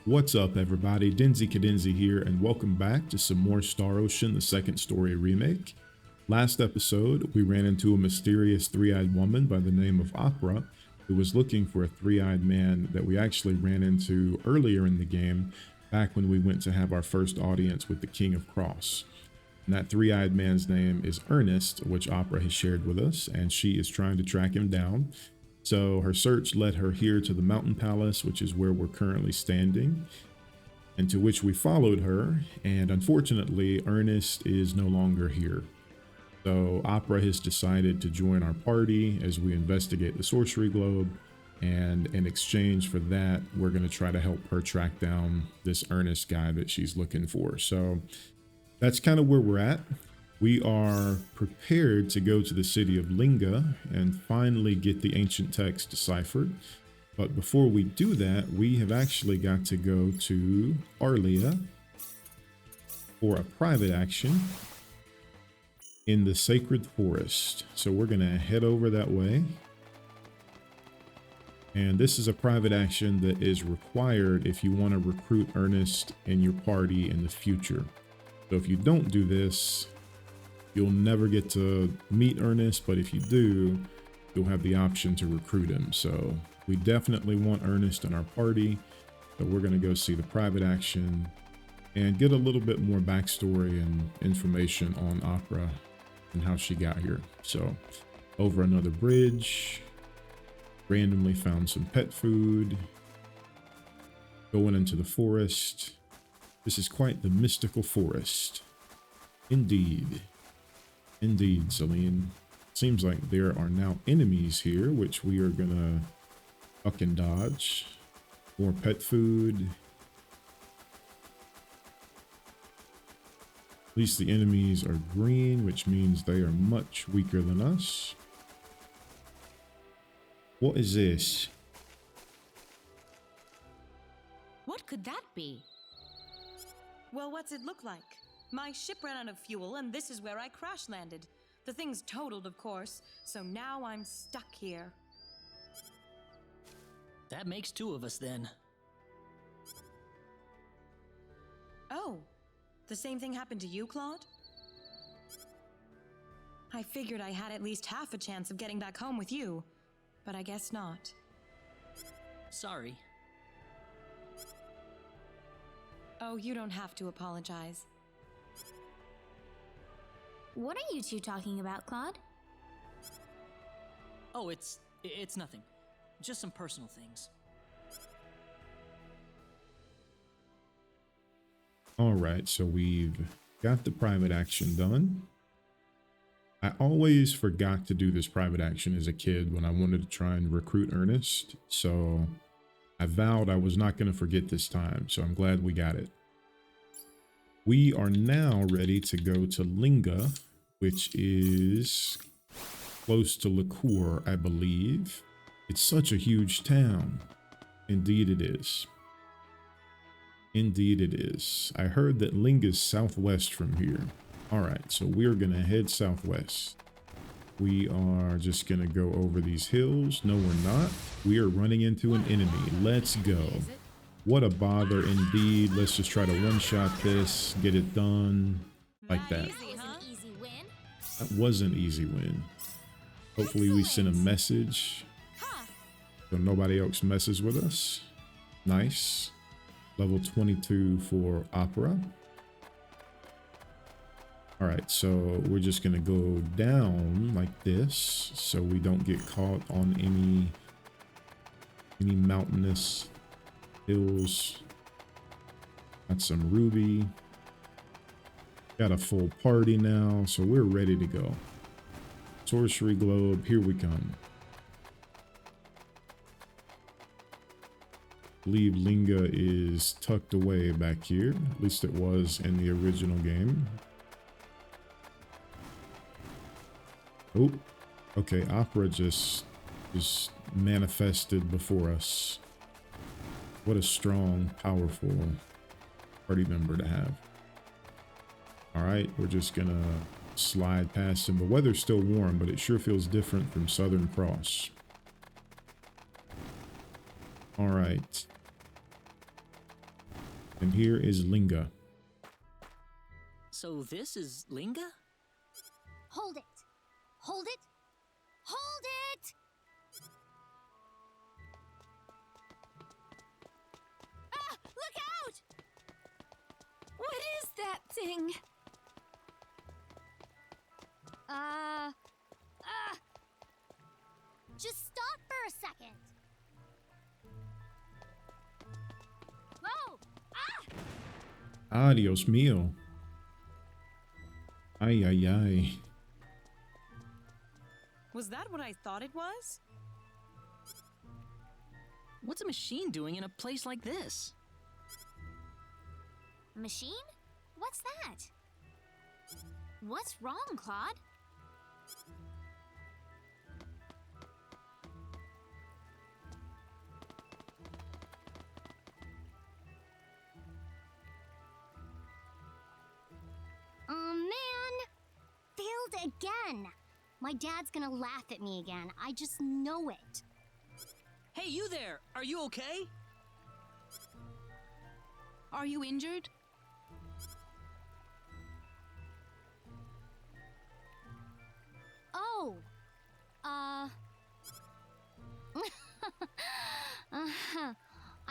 What's up, everybody? Denzi Cadenzi here, and welcome back to some more Star Ocean, the second story remake. Last episode, we ran into a mysterious three-eyed woman by the name of Opera, who was looking for a three-eyed man that we actually ran into earlier in the game, back when we went to have our first audience with the King of Cross. And that three-eyed man's name is Ernest, which Opera has shared with us, and she is trying to track him down. So her search led her here to the mountain palace, which is where we're currently standing, and to which we followed her. And unfortunately, Ernest is no longer here. So Opera has decided to join our party as we investigate the sorcery globe. And in exchange for that, we're going to try to help her track down this Ernest guy that she's looking for. So that's kind of where we're at. We are prepared to go to the city of Linga and finally get the ancient text deciphered. But before we do that, we have actually got to go to Arlia for a private action in the sacred forest. So we're going to head over that way. And this is a private action that is required if you want to recruit Ernest in your party in the future. So if you don't do this, you'll never get to meet Ernest, but if you do, you'll have the option to recruit him. So we definitely want Ernest in our party. So we're going to go see the private action and get a little bit more backstory and information on Opera and how she got here. So over another bridge, randomly found some pet food, going into the forest. This is quite the mystical forest. Indeed. Indeed, Celine. Seems like there are now enemies here, which we are gonna duck and dodge. More pet food. At least the enemies are green, which means they are much weaker than us. What is this? What could that be? Well, what's it look like? My ship ran out of fuel, and this is where I crash landed. The thing's totaled, of course, so now I'm stuck here. That makes two of us then. Oh, the same thing happened to you, Claude? I figured I had at least half a chance of getting back home with you, but I guess not. Sorry. Oh, you don't have to apologize. What are you two talking about, Claude? Oh, it's nothing. Just some personal things. All right, so we've got the private action done. I always forgot to do this private action as a kid when I wanted to try and recruit Ernest. So I vowed I was not going to forget this time. So I'm glad we got it. We are now ready to go to Linga, which is close to Liqueur, I believe. It's such a huge town. Indeed it is. Indeed it is. I heard that Linga's southwest from here. All right, so we're going to head southwest. We are just going to go over these hills. No, we're not. We are running into an enemy. Let's go. What a bother indeed. Let's just try to one-shot this, get it done like that. That was an easy win. Hopefully we send a message so nobody else messes with us. Nice. Level 22 for Opera. All right, so we're just gonna go down like this so we don't get caught on any mountainous hills. Got some ruby. Got a full party now, so we're ready to go. Sorcery globe, here we come. I believe Linga is tucked away back here. At least it was in the original game. Oh, okay, Opera just manifested before us. What a strong, powerful party member to have. All right, we're just gonna slide past him. The weather's still warm, but it sure feels different from Southern Cross. All right. And here is Linga. So this is Linga? Hold it! Hold it! Hold it! Ah! Look out! What is that thing? Just stop for a second. Whoa! Ah! Dios mío. Ay, ay, ay. Was that what I thought it was? What's a machine doing in a place like this? Machine? What's that? What's wrong, Claude? Oh, man! Failed again! My dad's gonna laugh at me again. I just know it. Hey, you there! Are you okay? Are you injured? Oh!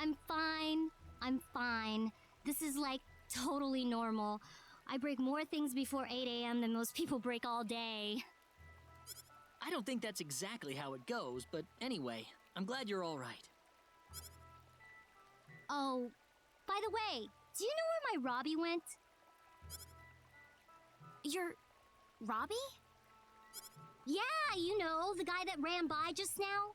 I'm fine. I'm fine. This is like totally normal. I break more things before 8 a.m. than most people break all day. I don't think that's exactly how it goes, but anyway, I'm glad you're all right. Oh, by the way, do you know where my Robbie went? Your Robbie? Yeah, you know, the guy that ran by just now.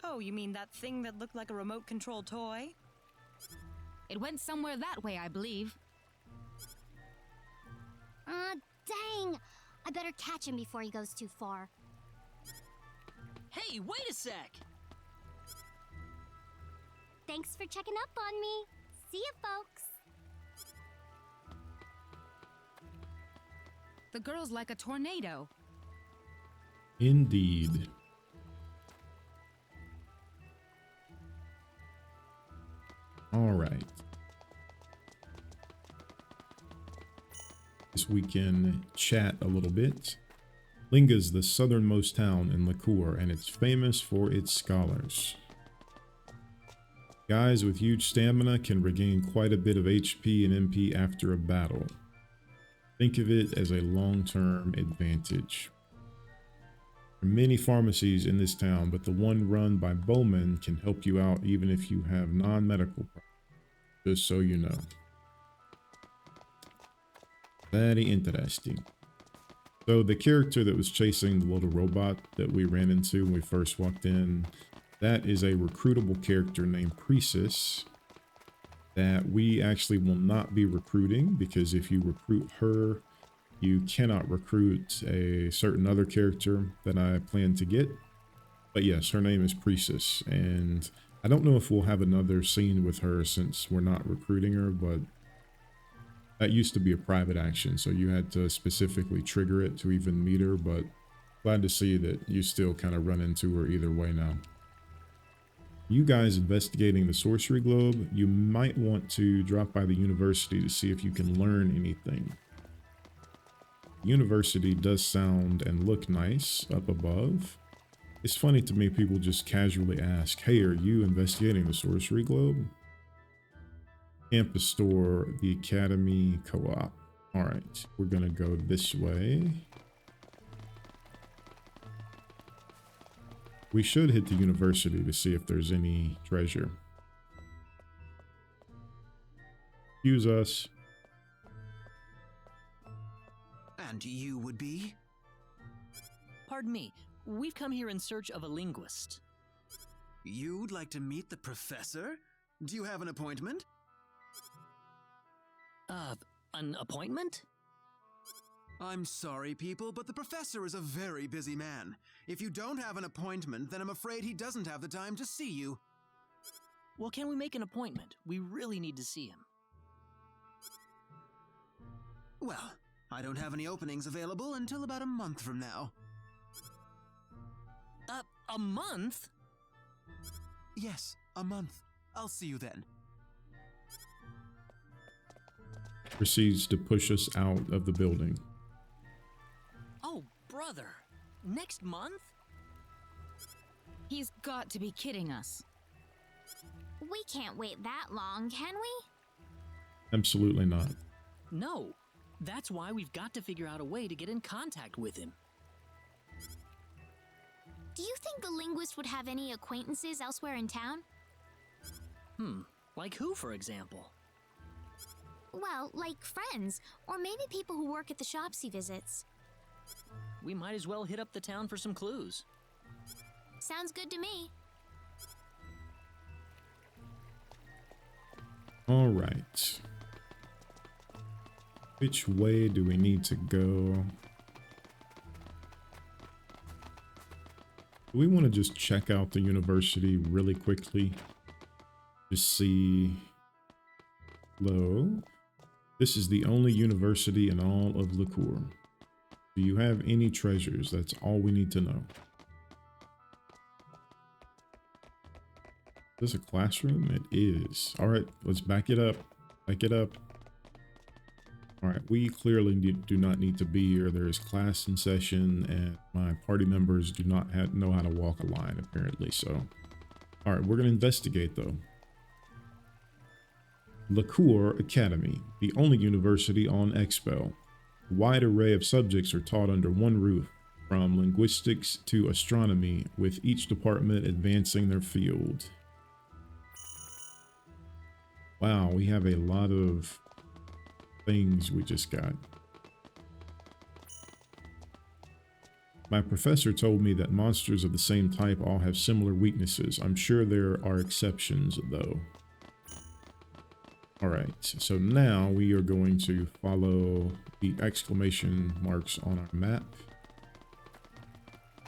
Oh, you mean that thing that looked like a remote control toy? It went somewhere that way, I believe. Dang! I better catch him before he goes too far. Hey, wait a sec! Thanks for checking up on me. See ya, folks. The girl's like a tornado. Indeed. All right. This we can chat a little bit. Linga's the southernmost town in Liqueur, and it's famous for its scholars. Guys with huge stamina can regain quite a bit of HP and MP after a battle. Think of it as a long-term advantage. There are many pharmacies in this town, but the one run by Bowman can help you out even if you have non-medical problems. Just so you know. Very interesting. So the character that was chasing the little robot that we ran into when we first walked in, that is a recruitable character named Pharmacist that we actually will not be recruiting, because if you recruit her, you cannot recruit a certain other character that I plan to get. But yes, her name is Pharmacist, and I don't know if we'll have another scene with her since we're not recruiting her, but that used to be a private action, so you had to specifically trigger it to even meet her, but glad to see that you still kind of run into her either way now. You guys investigating the sorcery globe, you might want to drop by the university to see if you can learn anything. University does sound and look nice up above. It's funny to me people just casually ask, hey, are you investigating the sorcery globe? Campus store, the academy, co-op. All right, we're gonna go this way. We should hit the university to see if there's any treasure. Excuse us. And you would be? Pardon me, we've come here in search of a linguist. You'd like to meet the professor? Do you have an appointment? An appointment? I'm sorry, people, but the professor is a very busy man. If you don't have an appointment, then I'm afraid he doesn't have the time to see you. Well, can we make an appointment? We really need to see him. Well, I don't have any openings available until about a month from now. A month? Yes, a month. I'll see you then. proceeds to push us out of the building. Oh, brother. Next month? He's got to be kidding us. We can't wait that long, can we? Absolutely not. No. That's why we've got to figure out a way to get in contact with him. Do you think the linguist would have any acquaintances elsewhere in town? Like who, for example? Well, like friends, or maybe people who work at the shops he visits. We might as well hit up the town for some clues. Sounds good to me. All right. Which way do we need to go? Do we want to just check out the university really quickly? Just see. Hello. This is the only university in all of Liqueur. Do you have any treasures? That's all we need to know. Is this a classroom? It is. All right, let's back it up. Back it up. All right, we clearly do not need to be here. There is class in session, and my party members do not know how to walk a line, apparently. So, all right, we're going to investigate, though. Liqueur Academy, the only university on Expel. A wide array of subjects are taught under one roof, from linguistics to astronomy, with each department advancing their field. Wow, we have a lot of things we just got. My professor told me that monsters of the same type all have similar weaknesses. I'm sure there are exceptions, though. Alright, so now we are going to follow the exclamation marks on our map.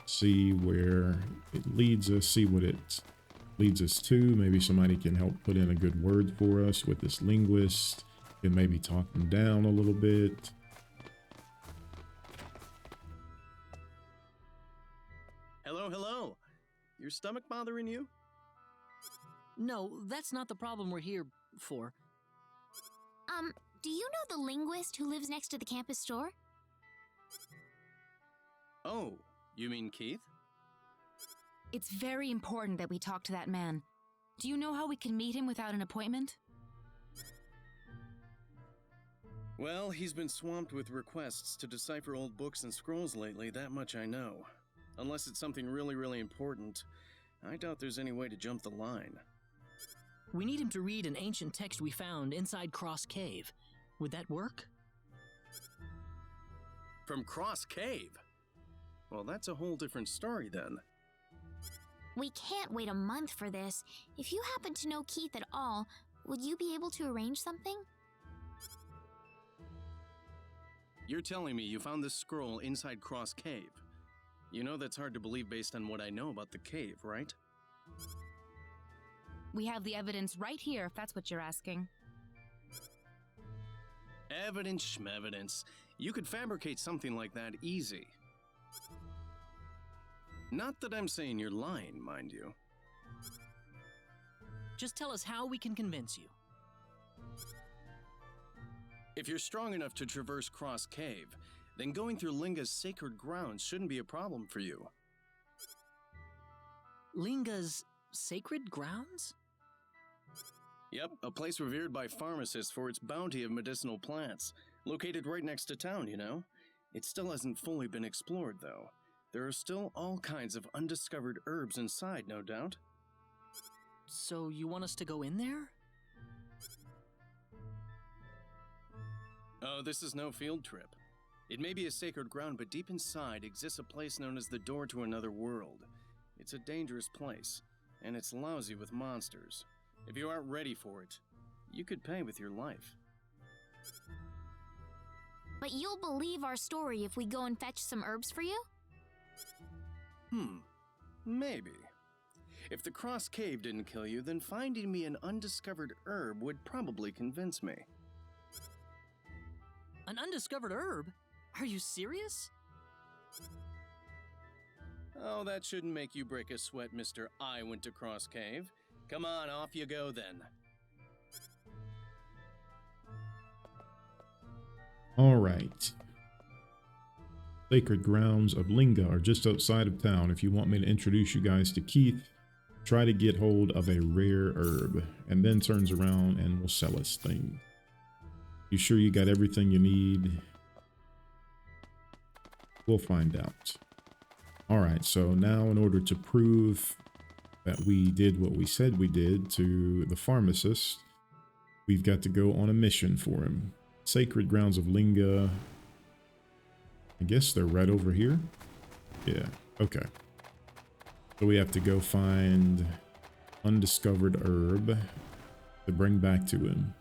See where it leads us, see what it leads us to. Maybe somebody can help put in a good word for us with this linguist. Can maybe talk them down a little bit. Hello, hello. Your stomach bothering you? No, that's not the problem we're here for. Do you know the linguist who lives next to the campus store? Oh, you mean Keith? It's very important that we talk to that man. Do you know how we can meet him without an appointment? Well, he's been swamped with requests to decipher old books and scrolls lately, that much I know. Unless it's something really, really important, I doubt there's any way to jump the line. We need him to read an ancient text we found inside Cross Cave. Would that work? From Cross Cave? Well, that's a whole different story then. We can't wait a month for this. If you happen to know Keith at all, would you be able to arrange something? You're telling me you found this scroll inside Cross Cave. You know that's hard to believe based on what I know about the cave, right? We have the evidence right here, if that's what you're asking. Evidence schmevidence. You could fabricate something like that easy. Not that I'm saying you're lying, mind you. Just tell us how we can convince you. If you're strong enough to traverse Cross Cave, then going through Linga's sacred grounds shouldn't be a problem for you. Linga's sacred grounds? Yep, a place revered by pharmacists for its bounty of medicinal plants. Located right next to town, you know? It still hasn't fully been explored, though. There are still all kinds of undiscovered herbs inside, no doubt. So you want us to go in there? Oh, this is no field trip. It may be a sacred ground, but deep inside exists a place known as the Door to Another World. It's a dangerous place, and it's lousy with monsters. If you aren't ready for it, you could pay with your life. But you'll believe our story if we go and fetch some herbs for you? Maybe. If the Cross Cave didn't kill you, then finding me an undiscovered herb would probably convince me. An undiscovered herb? Are you serious? Oh, that shouldn't make you break a sweat, Mr. I went to Cross Cave. Come on, off you go then. All right. Sacred grounds of Linga are just outside of town. If you want me to introduce you guys to Keith, try to get hold of a rare herb, and then turns around and will sell us thing. You sure you got everything you need? We'll find out. All right, so now in order to prove that we did what we said we did to the pharmacist, we've got to go on a mission for him. Sacred grounds of Linga. I guess they're right over here. Yeah, okay. So we have to go find undiscovered herb to bring back to him.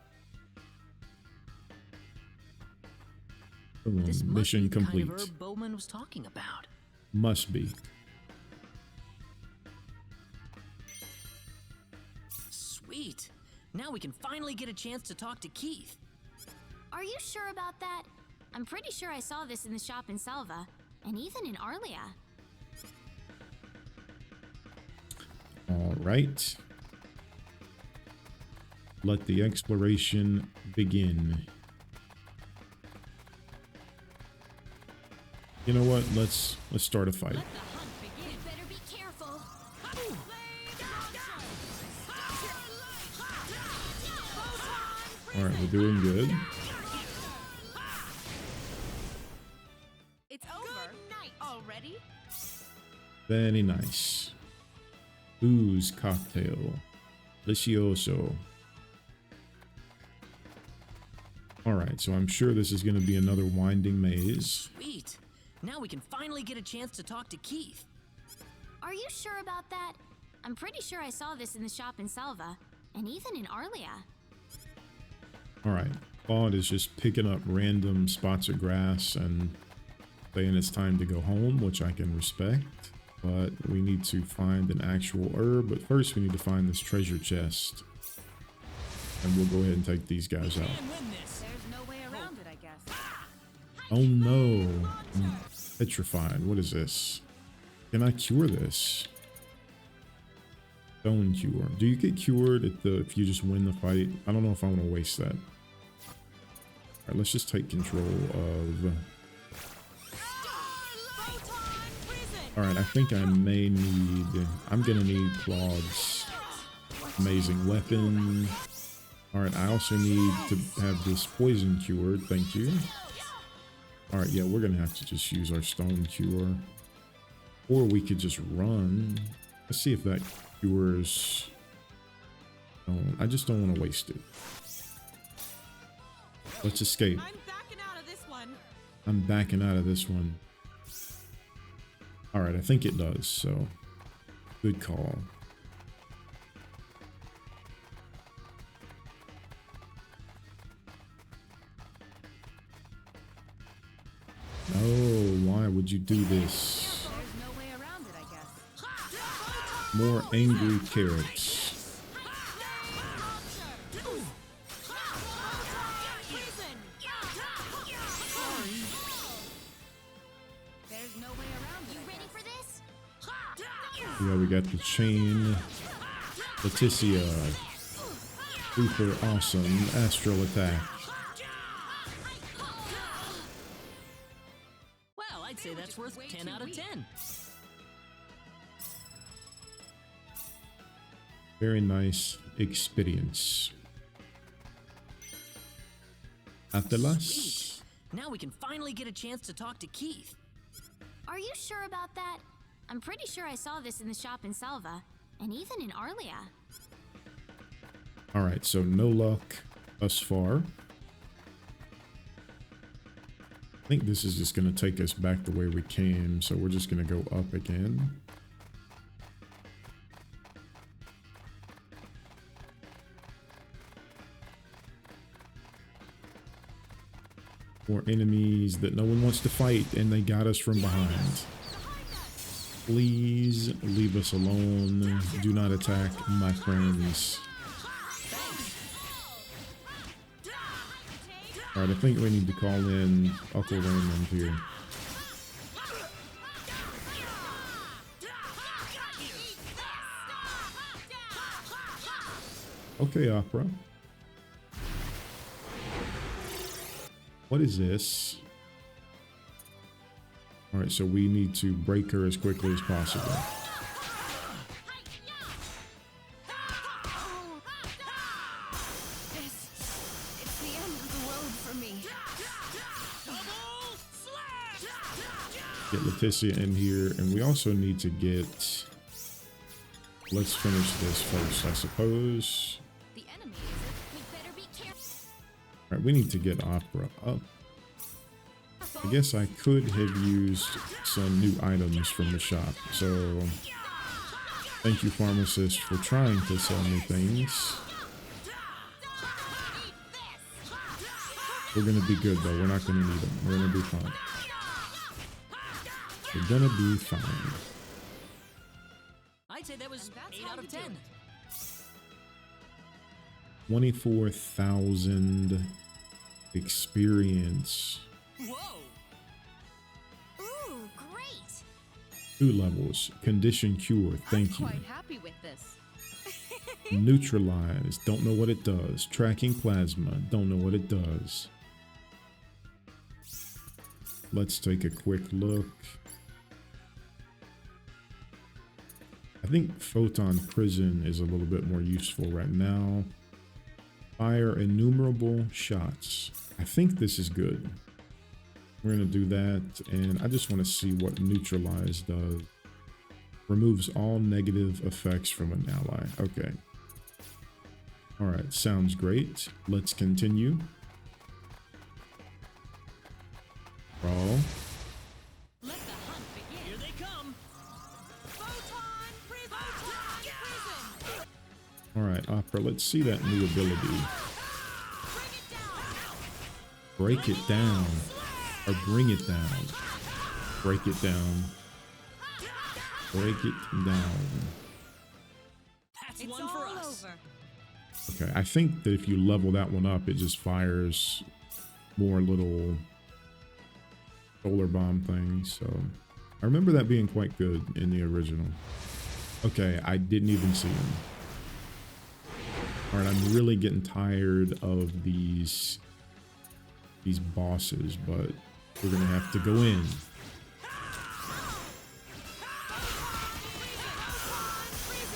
Boom, This must mission be the complete. kind of herb Bowman was talking about. Must be. Sweet. Now we can finally get a chance to talk to Keith. Are you sure about that? I'm pretty sure I saw this in the shop in Salva, and even in Arlia. All right. Let the exploration begin. You know what? Let's start a fight. Let the hunt begin. You better be careful. All right, we're doing good. It's over. Night already? Very nice. Booze cocktail. Delicioso. All right, so I'm sure this is going to be another winding maze. Sweet. Now we can finally get a chance to talk to Keith. Are you sure about that? I'm pretty sure I saw this in the shop in Salva, and even in Arlia. All right, Claude is just picking up random spots of grass and saying it's time to go home, which I can respect. But we need to find an actual herb. But first, we need to find this treasure chest. And we'll go ahead and take these guys out. There's no way around it, I guess. Oh no, I'm petrified. What is this? Can I cure this? Stone cure. Do you get cured if you just win the fight? I don't know if I want to waste that. All right, let's just take control of... All right, I think I may need... I'm going to need Claude's amazing weapon. All right, I also need to have this poison cured. Thank you. All right, yeah, we're going to have to just use our stone cure. Or we could just run. Let's see if that cures... Oh, I just don't want to waste it. Let's escape. I'm backing out of this one. I'm backing out of this one. All right, I think it does, so good call. Oh, why would you do this? There's no way around it, I guess. More angry carrots. There's no way around it. You ready for this? Yeah, we got the chain. Leticia. Super awesome astral attack. Well, I'd say that's worth 10 out of 10. Very nice experience. Atlas. Sweet. Now we can finally get a chance to talk to Keith. Are you sure about that? I'm pretty sure I saw this in the shop in Salva, and even in Arlia. All right, so no luck thus far. I think this is just going to take us back the way we came, so we're just going to go up again. More enemies that no one wants to fight, and they got us from behind. Please leave us alone. Do not attack my friends. Alright, I think we need to call in Uncle Raymond here. Okay, Opera. What is this? All right, so we need to break her as quickly as possible. It's the end of the road for me. Get Leticia in here, and we also need to get... Let's finish this first, I suppose. The enemy is it. We better be careful. All right, we need to get Opera up. I guess I could have used some new items from the shop, so thank you, pharmacist, for trying to sell me things. We're gonna be good though. We're not gonna need them. We're gonna be fine. We're gonna be fine. I'd say that was 8 out of 10. 24,000 experience. Whoa! Ooh, great! 2 levels. Condition cure. Thank you. Quite happy with this. Neutralize. Don't know what it does. Tracking plasma. Don't know what it does. Let's take a quick look. I think Photon Prison is a little bit more useful right now. Fire innumerable shots. I think this is good. We're going to do that, and I just want to see what Neutralize does. Removes all negative effects from an ally. Okay. All right, sounds great. Let's continue. Brawl. Let the hunt begin. Here they come. Photon prison! Photon prison! All right, Opera, let's see that new ability. Break it down. Or bring it down. Break it down. Break it down. That's It's one for all us. over. Okay, I think that if you level that one up, it just fires more little solar bomb things. So I remember that being quite good in the original. Okay, I didn't even see him. All right, I'm really getting tired of these bosses, but we're gonna have to go in.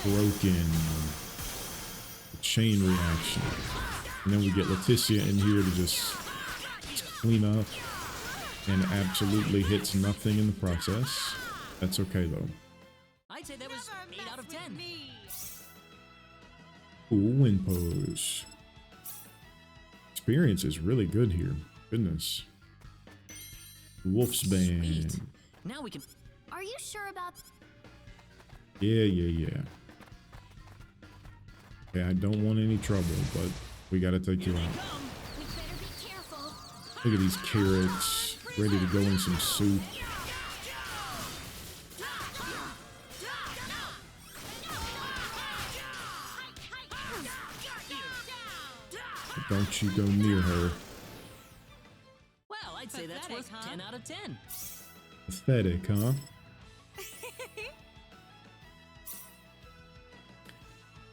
Broken. Chain reaction. And then we get Leticia in here to just clean up, and absolutely hits nothing in the process. That's okay though. I'd say that was 8 out of 10. Cool wind pose. Experience is really good here. Goodness. Wolf's Bane. Sweet. Now we can. Are you sure about... Yeah. Okay, I don't want any trouble, but we gotta take you out. We better be careful. Look at these carrots, ready to go in some soup. Don't you go near her. Well, I'd say that's worth Pathetic, huh? 10 out of 10. Pathetic, huh?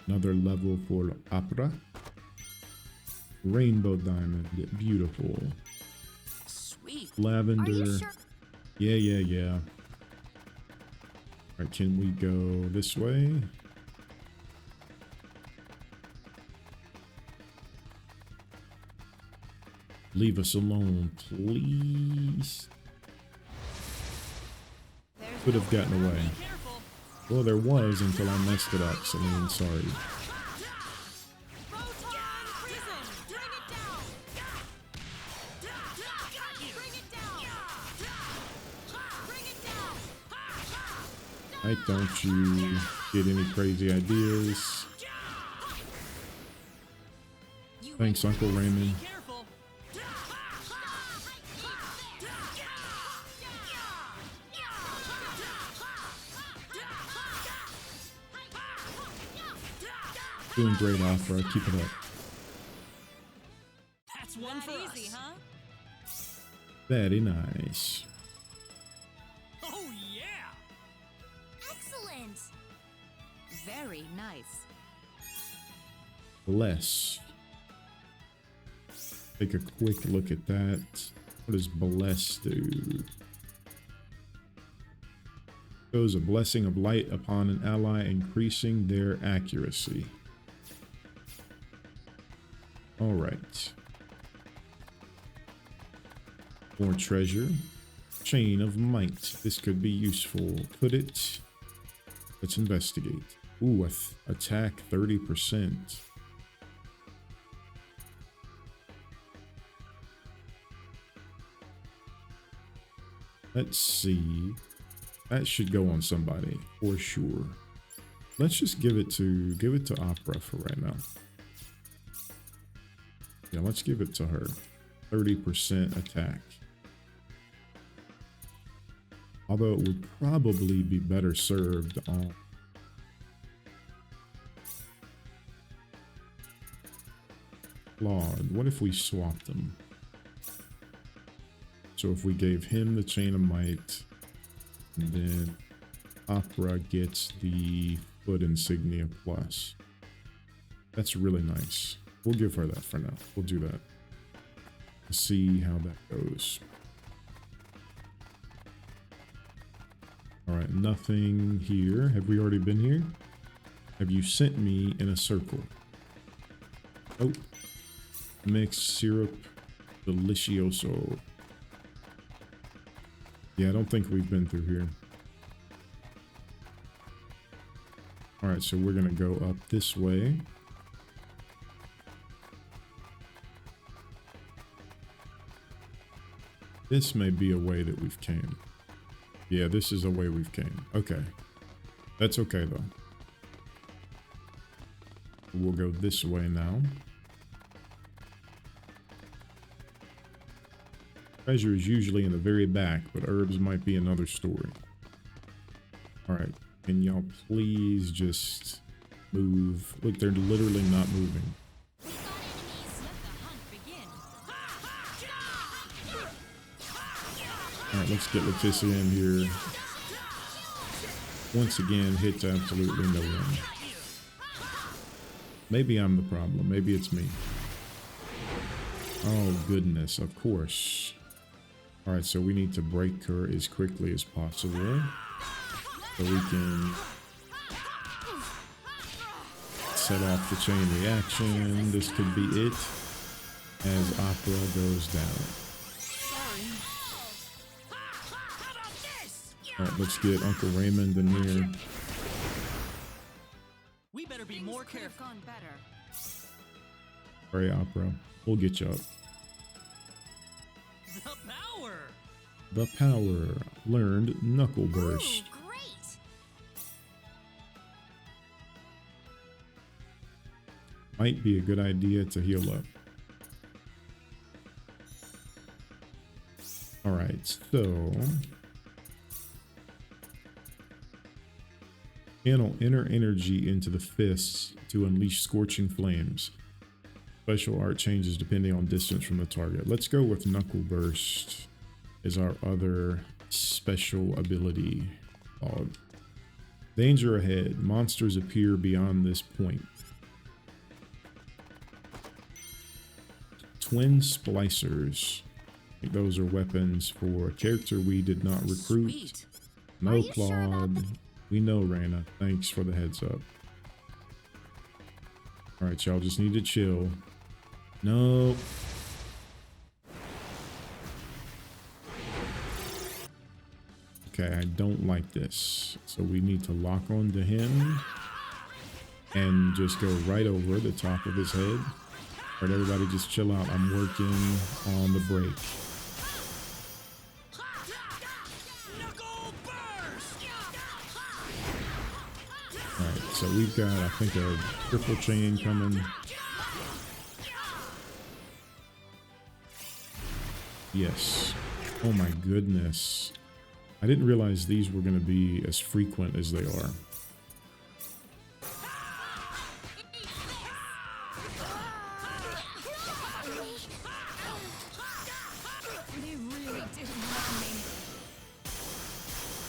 Another level for Opera. Rainbow Diamond. Beautiful. Sweet. Are Lavender. you sure? Yeah. Alright, can we go this way? Leave us alone, please. Could have gotten away. Careful. Well, there was until I messed it up, so I'm sorry. Photon prison! Bring it down! Bring it down! Bring it down! Right, don't you get any crazy ideas. Thanks, Uncle Raymond. Careful. Doing great, Opera. Keep it up. That's one for That easy, us. huh? Very nice. Oh, yeah. Excellent. Very nice. Less. Take a quick look at that. What does bless do? Shows a blessing of light upon an ally, increasing their accuracy. All right. More treasure. Chain of might. This could be useful. Put it. Let's investigate. Ooh, attack 30%. Let's see. That should go on somebody for sure. Let's just give it to Opera for right now. Yeah, let's give it to her. 30% attack. Although it would probably be better served on Claude. What if we swapped them? So if we gave him the Chain of Might, and then Opera gets the Foot Insignia Plus. That's really nice. We'll give her that for now. We'll do that. Let's see how that goes. Alright, nothing here. Have we already been here? Have you sent me in a circle? Oh. Mixed syrup delicioso. Yeah, I don't think we've been through here. Alright, so we're gonna go up this way. This may be a way that we've came. Yeah, this is a way we've came. Okay. That's okay, though. We'll go this way now. Treasure is usually in the very back, but herbs might be another story. Alright, can y'all please just move? Look, they're literally not moving. Alright, let's get Leticia in here. Once again, hits absolutely no one. Maybe I'm the problem. Maybe it's me. Oh, goodness, of course. Alright, so we need to break her as quickly as possible. So we can set off the chain reaction. This could be it as Opera goes down. Alright, let's get Uncle Raymond in here. We better be more careful. Gone better. Alright, Opera. We'll get you up. The power! The power. Learned Knuckle Burst. Ooh, great! Might be a good idea to heal up. Alright, so channel inner energy into the fists to unleash scorching flames. Special art changes depending on distance from the target. Let's go with Knuckle Burst as our other special ability. Danger ahead. Monsters appear beyond this point. Twin Splicers. I think those are weapons for a character we did not recruit. Sweet. No, Claude. We know, Raina. Thanks for the heads up. Alright, y'all just need to chill. No. Okay, I don't like this. So we need to lock on to him and just go right over the top of his head. Alright, everybody just chill out. I'm working on the break. Alright, so we've got, I think, a triple chain coming. Yes. Oh my goodness. I didn't realize these were going to be as frequent as they are.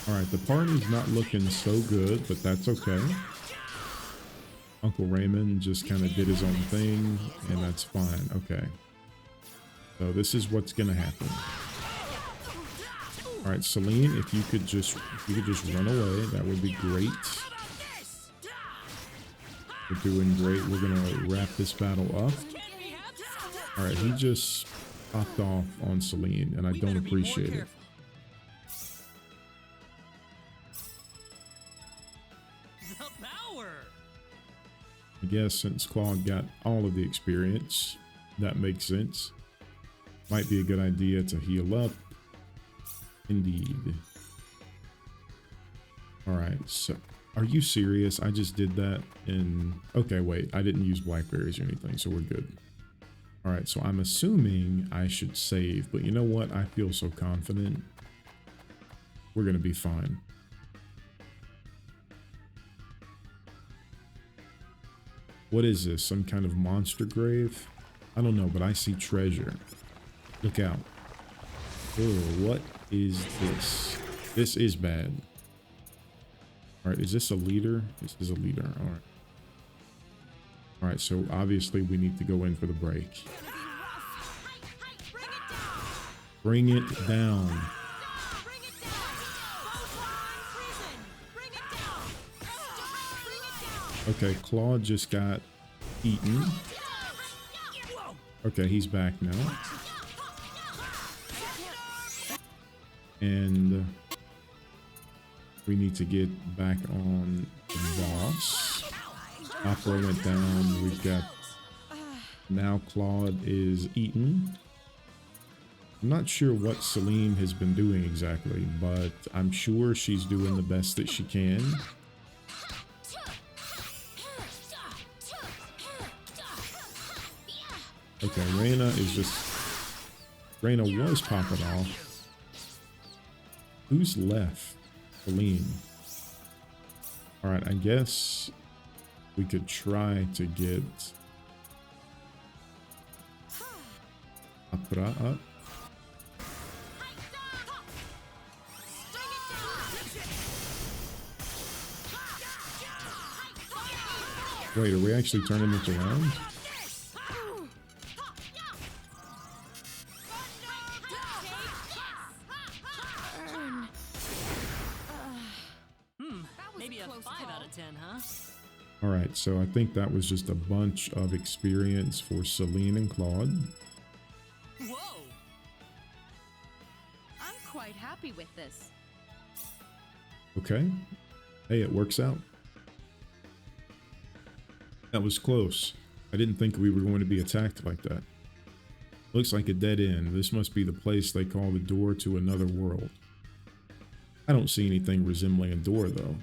Alright, the party's not looking so good, but that's okay. Uncle Raymond just kind of did his own thing, and that's fine. Okay. So this is what's gonna happen. All right, Celine, if you could just run away, that would be great. We're doing great. We're gonna wrap this battle up. All right, he just popped off on Celine, and I don't appreciate it. The power. I guess since Claude got all of the experience, that makes sense. Might be a good idea to heal up. Indeed. All right, so are you serious? I just did that in... Okay, wait, I didn't use blackberries or anything, so we're good. All right, so I'm assuming I should save, but you know what? I feel so confident. We're gonna be fine. What is this? Some kind of monster grave? I don't know, but I see treasure. Look out. Oh, what is this? This is bad. All right, is this a leader? This is a leader. All right. All right, so obviously we need to go in for the break. Bring it down. Okay, Claude just got eaten. Okay, he's back now. And we need to get back on the boss. Opera went down. We've got... Now Claude is eaten. I'm not sure what Celine has been doing exactly, but I'm sure she's doing the best that she can. Okay, Reina is just... Reina was popping off. Who's left? Celine. Alright, I guess we could try to get Opera up. Wait, are we actually turning this around? Maybe a 5 out of 10, huh? All right, so I think that was just a bunch of experience for Celine and Claude. Whoa! I'm quite happy with this. Okay. Hey, it works out. That was close. I didn't think we were going to be attacked like that. Looks like a dead end. This must be the place they call the door to another world. I don't see anything resembling a door, though.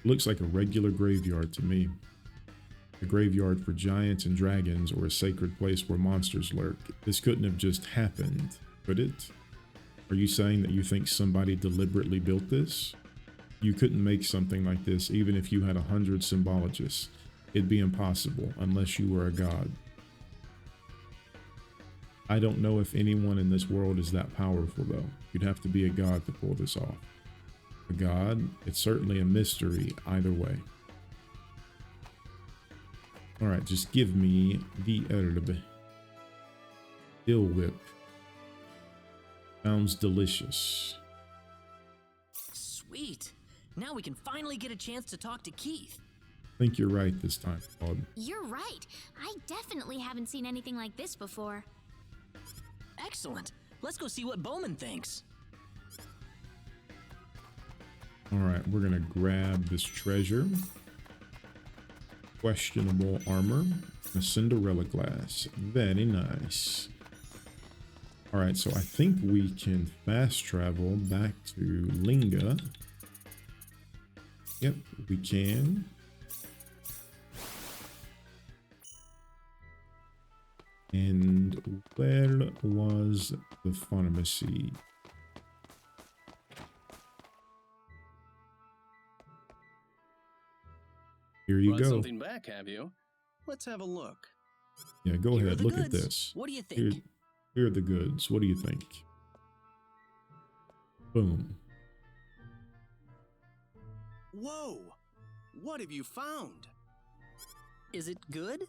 It looks like a regular graveyard to me. A graveyard for giants and dragons, or a sacred place where monsters lurk. This couldn't have just happened, could it? Are you saying that you think somebody deliberately built this? You couldn't make something like this even if you had 100 symbologists. It'd be impossible unless you were a god. I don't know if anyone in this world is that powerful, though. You'd have to be a god to pull this off. A god? It's certainly a mystery either way. Alright, just give me the herb. Dill whip. Sounds delicious. Sweet. Now we can finally get a chance to talk to Keith. I think you're right this time, Claude. You're right. I definitely haven't seen anything like this before. Excellent. Let's go see what Bowman thinks. Alright, we're gonna grab this treasure. Questionable armor. A Cinderella glass. Very nice. Alright, so I think we can fast travel back to Linga. Yep, we can. And where was the pharmacy? Here you Brought go. something back, have you? Let's have a look. Yeah, go Here are ahead. the Look at goods. this. What do you think? Here are the goods. What do you think? Boom. Whoa! What have you found? Is it good?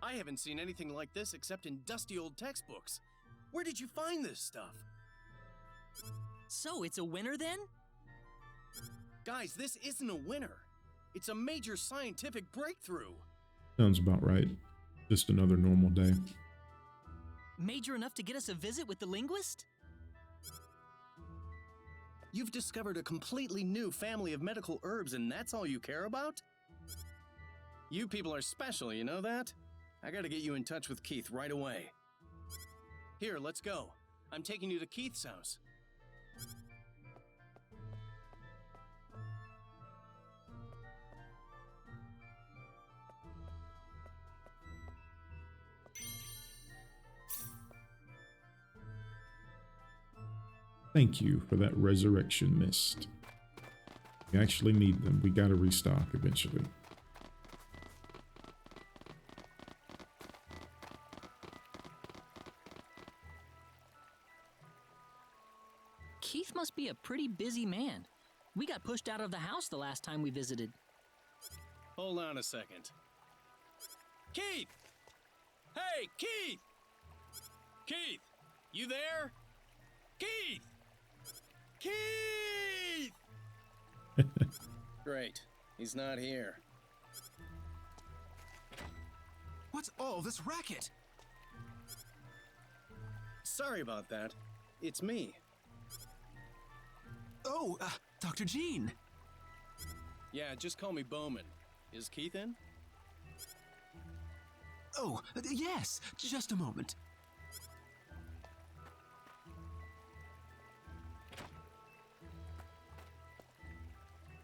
I haven't seen anything like this except in dusty old textbooks. Where did you find this stuff? So it's a winner then? Guys, this isn't a winner. It's a major scientific breakthrough. Sounds about right. Just another normal day. Major enough to get us a visit with the linguist? You've discovered a completely new family of medical herbs and that's all you care about? You people are special, you know that? I gotta get you in touch with Keith right away. Here, let's go. I'm taking you to Keith's house. Thank you for that resurrection mist. We actually need them. We gotta restock eventually. Keith must be a pretty busy man. We got pushed out of the house the last time we visited. Hold on a second. Keith! Hey, Keith! Keith! You there? Keith! Keith! Great. He's not here. What's all this racket? Sorry about that. It's me. Oh, Dr. Jean. Yeah, just call me Bowman. Is Keith in? Oh, yes, just a moment.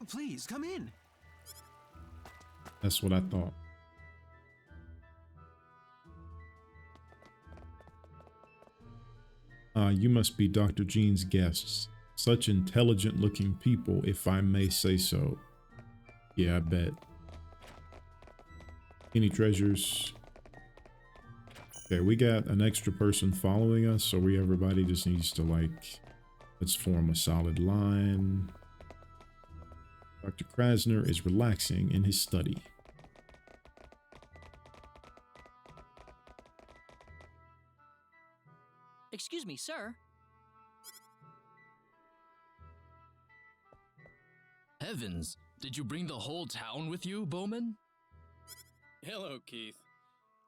Please, come in. That's what I thought. You must be Dr. Jean's guests. Such intelligent looking people, if I may say so. Yeah, I bet. Any treasures? Okay, we got an extra person following us, so everybody just needs to, like, let's form a solid line. Dr. Krasner is relaxing in his study. Excuse me, sir. Heavens, did you bring the whole town with you, Bowman? Hello, Keith.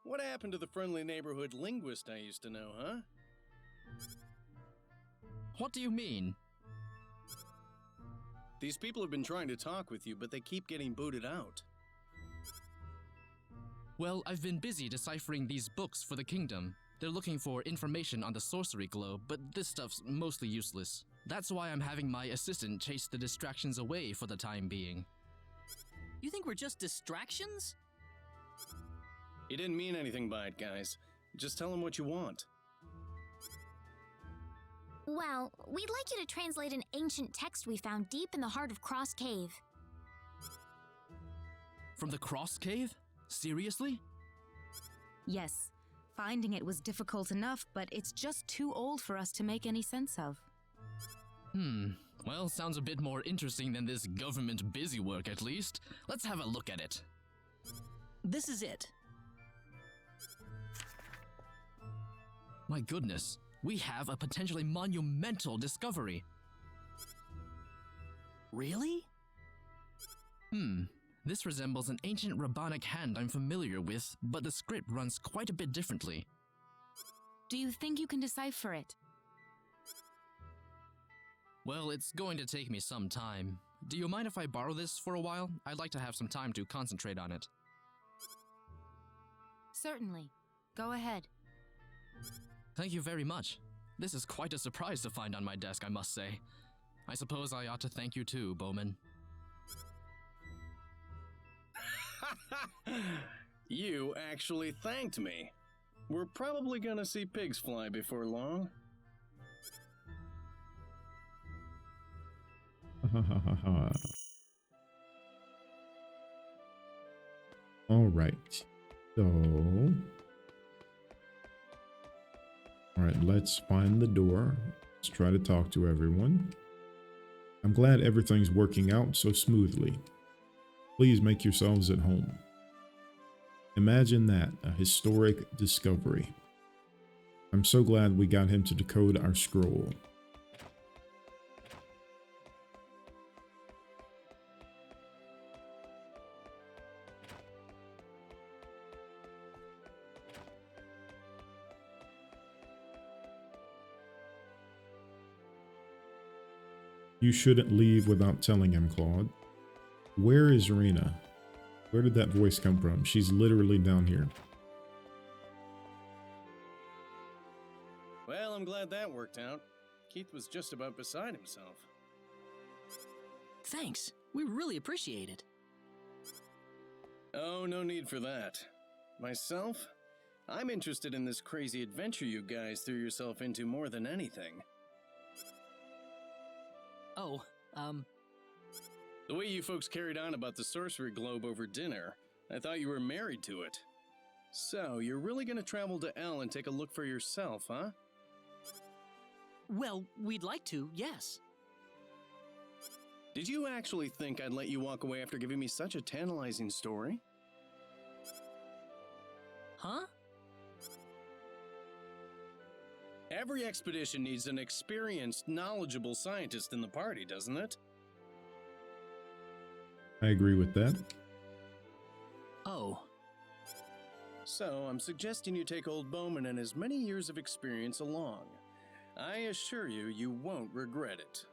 What happened to the friendly neighborhood linguist I used to know, huh? What do you mean? These people have been trying to talk with you, but they keep getting booted out. Well, I've been busy deciphering these books for the kingdom. They're looking for information on the sorcery globe, but this stuff's mostly useless. That's why I'm having my assistant chase the distractions away for the time being. You think we're just distractions? He didn't mean anything by it, guys. Just tell him what you want. Well, we'd like you to translate an ancient text we found deep in the heart of Cross Cave. From the Cross Cave? Seriously? Yes. Finding it was difficult enough, but it's just too old for us to make any sense of. Well, sounds a bit more interesting than this government busywork, at least. Let's have a look at it. This is it. My goodness, we have a potentially monumental discovery. Really? This resembles an ancient rabbinic hand I'm familiar with, but the script runs quite a bit differently. Do you think you can decipher it? Well, it's going to take me some time. Do you mind if I borrow this for a while? I'd like to have some time to concentrate on it. Certainly. Go ahead. Thank you very much. This is quite a surprise to find on my desk, I must say. I suppose I ought to thank you too, Bowman. You actually thanked me. We're probably gonna see pigs fly before long. All right. So, all right, let's find the door. Let's try to talk to everyone. I'm glad everything's working out so smoothly. Please make yourselves at home. Imagine that, a historic discovery. I'm so glad we got him to decode our scroll. You shouldn't leave without telling him, Claude. Where is Rena? Where did that voice come from? She's literally down here. Well, I'm glad that worked out. Keith was just about beside himself. Thanks. We really appreciate it. Oh, no need for that. Myself? I'm interested in this crazy adventure you guys threw yourself into more than anything. Oh, The way you folks carried on about the sorcery globe over dinner, I thought you were married to it. So, you're really gonna travel to L and take a look for yourself, huh? well, we'd like to, yes. Did you actually think I'd let you walk away after giving me such a tantalizing story? Huh? Every expedition needs an experienced, knowledgeable scientist in the party, doesn't it? I agree with that. Oh, So, I'm suggesting you take old Bowman and his many years of experience along. I assure you, you won't regret it.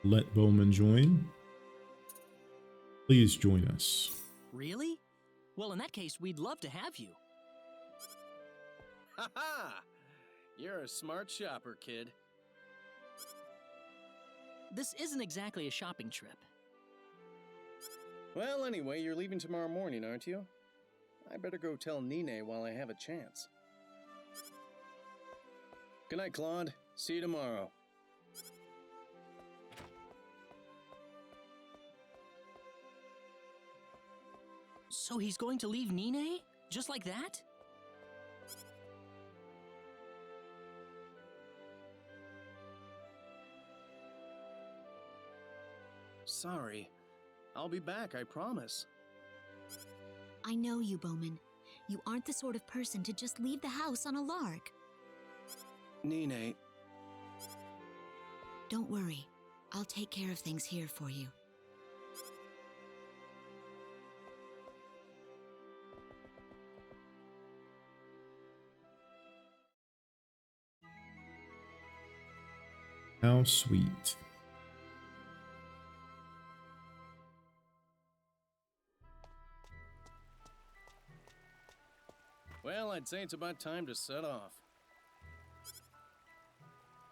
Let Bowman join. Please join us. really? Well, in that case, we'd love to have you. Ha ha! You're a smart shopper, kid. This isn't exactly a shopping trip. Well, anyway, you're leaving tomorrow morning, aren't you? I better go tell Nine while I have a chance. Good night, Claude. See you tomorrow. So he's going to leave Nine? Just like that? Sorry. I'll be back, I promise. I know you, Bowman. You aren't the sort of person to just leave the house on a lark. Nine, Don't worry. I'll take care of things here for you. How sweet. well, I'd say it's about time to set off.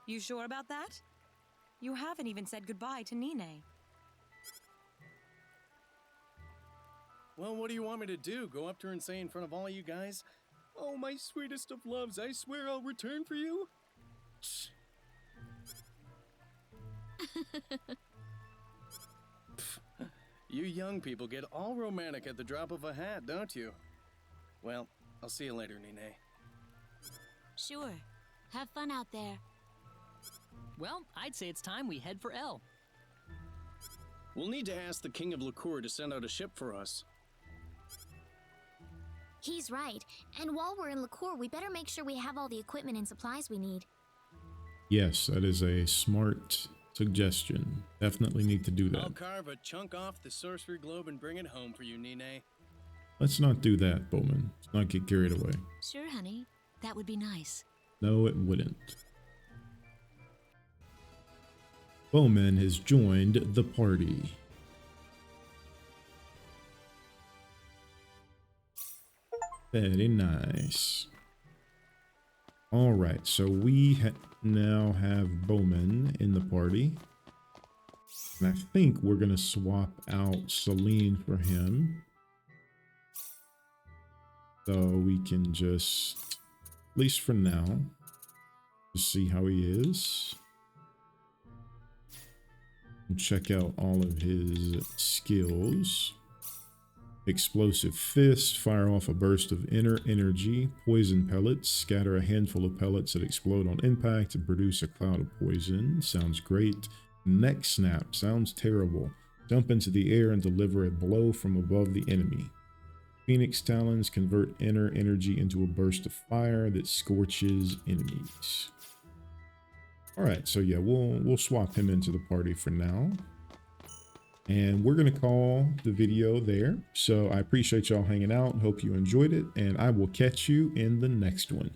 You sure about that? You haven't even said goodbye to Nine. Well, what do you want me to do? Go up to her and say in front of all you guys, "Oh, my sweetest of loves, I swear I'll return for you"? You young people get all romantic at the drop of a hat, don't you? Well, I'll see you later, Nine. Sure. Have fun out there. Well, I'd say it's time we head for L. We'll need to ask the King of Liqueur to send out a ship for us. He's right. And while we're in Liqueur, we better make sure we have all the equipment and supplies we need. Yes, that is a smart suggestion. Definitely need to do I'll that. carve a chunk off the sorcery globe and bring it home for you, Nine. Let's not do that, Bowman. Let's not get carried away. Sure, honey. That would be nice. No, it wouldn't. Bowman has joined the party. Very nice. All right, so we now have Bowman in the party. And I think we're going to swap out Celine for him. So we can just, at least for now, just see how he is. And check out all of his skills. Explosive Fist, fire off a burst of inner energy, poison pellets, scatter a handful of pellets that explode on impact and produce a cloud of poison. Sounds great. Neck Snap, sounds terrible. Jump into the air and deliver a blow from above the enemy. Phoenix Talons convert inner energy into a burst of fire that scorches enemies. All right, so yeah, we'll swap him into the party for now. And we're going to call the video there. So I appreciate y'all hanging out. Hope you enjoyed it, and I will catch you in the next one.